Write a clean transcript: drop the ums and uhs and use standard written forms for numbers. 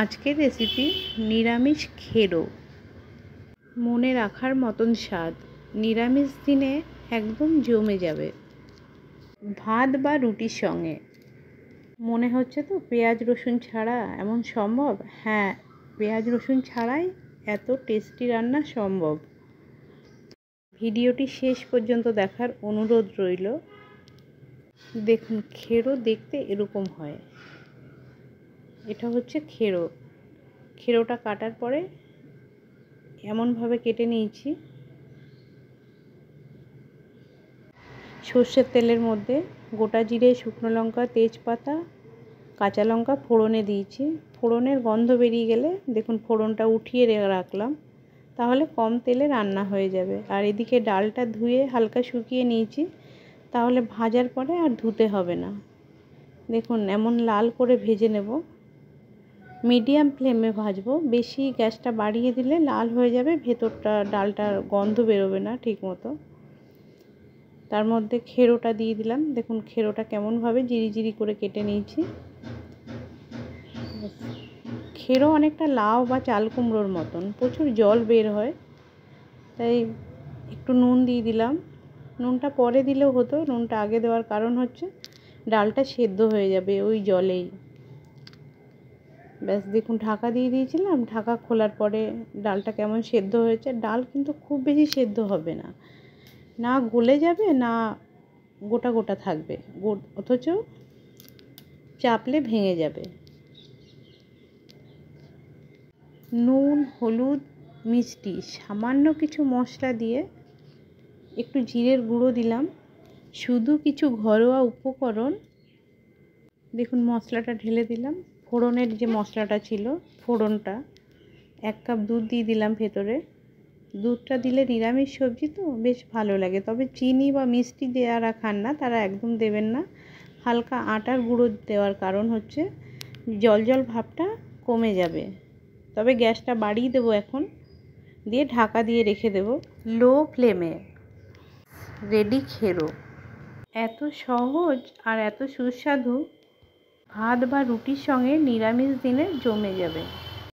আজকের রেসিপি নিরামিষ খেরো। মনে রাখার মতন স্বাদ, নিরামিষ দিনে একদম জমে যাবে ভাত বা রুটির সঙ্গে। মনে হচ্ছে তো পেঁয়াজ রসুন ছাড়া এমন সম্ভব? হ্যাঁ, পেঁয়াজ রসুন ছাড়াই এত টেস্টি রান্না সম্ভব। ভিডিওটি শেষ পর্যন্ত দেখার অনুরোধ রইল। দেখুন, খেরো দেখতে এরকম হয়। এটা হচ্ছে খেরো। খেরোটা কাটার পরে এমনভাবে কেটে নিয়েছি। সর্ষের তেলের মধ্যে গোটা জিরে, শুকনো লঙ্কা, তেজপাতা, কাঁচা লঙ্কা ফোড়নে দিয়েছি। ফোড়নের গন্ধ বেরিয়ে গেলে দেখুন ফোড়নটা উঠিয়ে রাখলাম, তাহলে কম তেলে রান্না হয়ে যাবে। আর এদিকে ডালটা ধুয়ে হালকা শুকিয়ে নিয়েছি, তাহলে ভাজার পরে আর ধুতে হবে না। দেখুন এমন লাল করে ভেজে নেব। মিডিয়াম ফ্লেমে ভাজবো, বেশি গ্যাসটা বাড়িয়ে দিলে লাল হয়ে যাবে, ভেতরটা ডালটার গন্ধ বেরোবে না ঠিক মতো। তার মধ্যে খেরোটা দিয়ে দিলাম। দেখুন খেরোটা কেমনভাবে জিরি করে কেটে নিয়েছি। খেরো অনেকটা লাউ বা চাল কুমড়োর মতন, প্রচুর জল বের হয়, তাই একটু নুন দিয়ে দিলাম। নুনটা পরে দিলেও হতো, নুনটা আগে দেওয়ার কারণ হচ্ছে ডালটা সেদ্ধ হয়ে যাবে ওই জলেই। ব্যাস দেখুন ঢাকা দিয়ে দিয়েছিলাম, ঢাকা খোলার পরে ডালটা কেমন সেদ্ধ হয়েছে। ডাল কিন্তু খুব বেশি সেদ্ধ হবে না, না গলে যাবে না গোটা গোটা থাকবে, অথচ চাপলে ভেঙে যাবে। নুন, হলুদ, মিষ্টি, সামান্য কিছু মশলা দিয়ে একটু জিরের গুঁড়ো দিলাম, শুধু কিছু ঘরোয়া উপকরণ। দেখুন মশলাটা ঢেলে দিলাম। ফোড়নের যে মশলাটা ছিল, ফোড়নটা 1 কাপ দুধ দিয়ে দিলাম ভেতরে। দুধটা দিলে নিরামিষ সবজি তো বেশ ভালো লাগে, তবে চিনি বা মিষ্টি যারা খান না তারা একদম দেবেন না। হালকা আটার গুঁড়ো দেওয়ার কারণ হচ্ছে জল জল ভাবটা কমে যাবে। তবে গ্যাসটা বাড়িয়ে দেবো এখন, দিয়ে ঢাকা দিয়ে রেখে দেব লো ফ্লেমে। রেডি খেরো। এত সহজ আর এত সুস্বাদু, ভাত বা রুটির সঙ্গে নিরামিষ দিনে জমে যাবে।